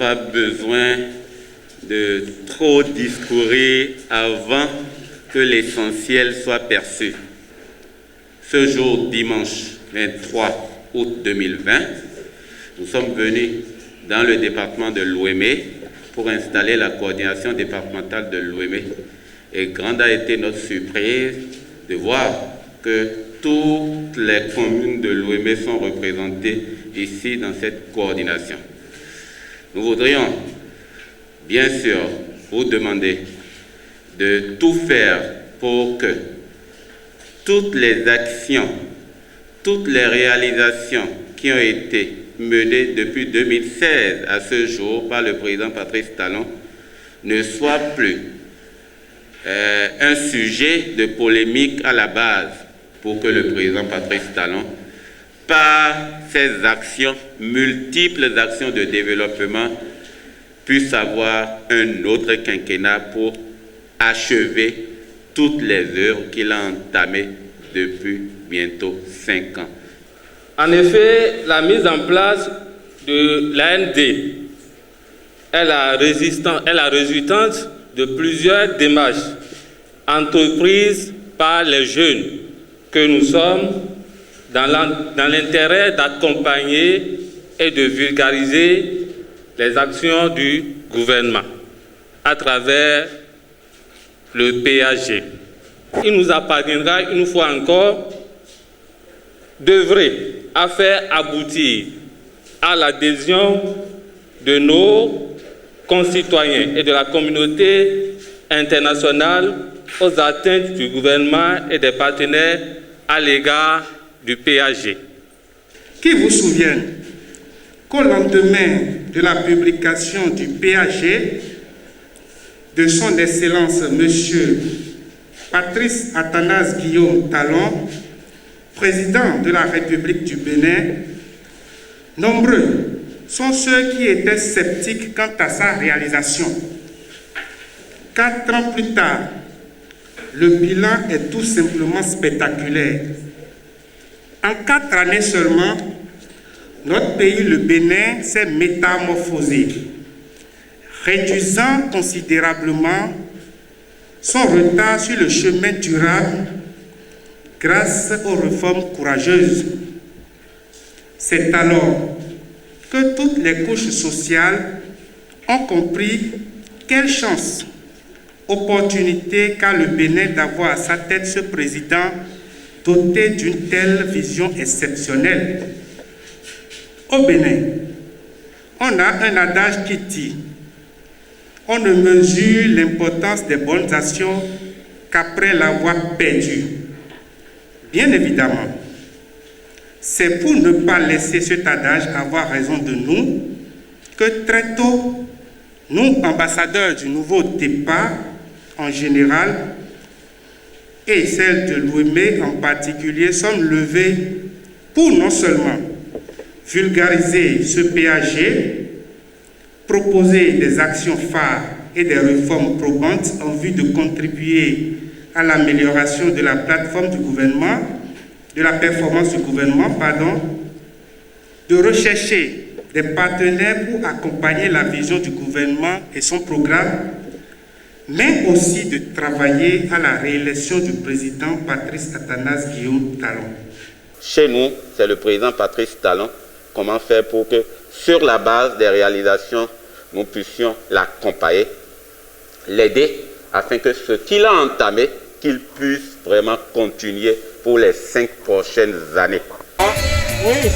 pas besoin de trop discourir avant que l'essentiel soit perçu. Ce jour, dimanche 23 août 2020, nous sommes venus dans le département de l'Ouémé pour installer la coordination départementale de l'Ouémé. Et grande a été notre surprise de voir que toutes les communes de l'Ouémé sont représentées ici dans cette coordination. Nous voudrions bien sûr vous demander de tout faire pour que toutes les actions, toutes les réalisations qui ont été menées depuis 2016 à ce jour par le président Patrice Talon ne soient plus un sujet de polémique à la base, pour que le président Patrice Talon, par ses actions, multiples actions de développement, puisse avoir un autre quinquennat pour achever toutes les œuvres qu'il a entamées depuis bientôt 5 ans. En effet, la mise en place de l'AND est la résultante de plusieurs démarches entreprises par les jeunes que nous sommes dans l'intérêt d'accompagner et de vulgariser les actions du gouvernement à travers le PAG. Il nous appartiendra une fois encore d'œuvrer à faire aboutir à l'adhésion de nos concitoyens et de la communauté internationale aux atteintes du gouvernement et des partenaires à l'égard du PAG. Qui vous souvienne qu'au lendemain de la publication du PAG de son Excellence M. Patrice Athanase Guillaume Talon, président de la République du Bénin, nombreux sont ceux qui étaient sceptiques quant à sa réalisation. 4 ans plus tard, le bilan est tout simplement spectaculaire. En 4 années seulement, notre pays, le Bénin, s'est métamorphosé, réduisant considérablement son retard sur le chemin durable grâce aux réformes courageuses. C'est alors que toutes les couches sociales ont compris quelle chance, opportunité qu'a le Bénin d'avoir à sa tête ce président doté d'une telle vision exceptionnelle. Au Bénin, on a un adage qui dit « On ne mesure l'importance des bonnes actions qu'après l'avoir perdue ». Bien évidemment, c'est pour ne pas laisser cet adage avoir raison de nous que très tôt, nous, ambassadeurs du nouveau départ en général, et celle de l'Ouémé en particulier, sommes levés pour non seulement vulgariser ce PAG, proposer des actions phares et des réformes probantes en vue de contribuer à l'amélioration de la plateforme du gouvernement, de la performance du gouvernement, de rechercher des partenaires pour accompagner la vision du gouvernement et son programme, mais aussi de travailler à la réélection du président Patrice Athanase Guillaume Talon. Chez nous, c'est le président Patrice Talon. Comment faire pour que, sur la base des réalisations, nous puissions l'accompagner, l'aider, afin que ce qu'il a entamé, qu'il puisse vraiment continuer pour les 5 prochaines années. Oui.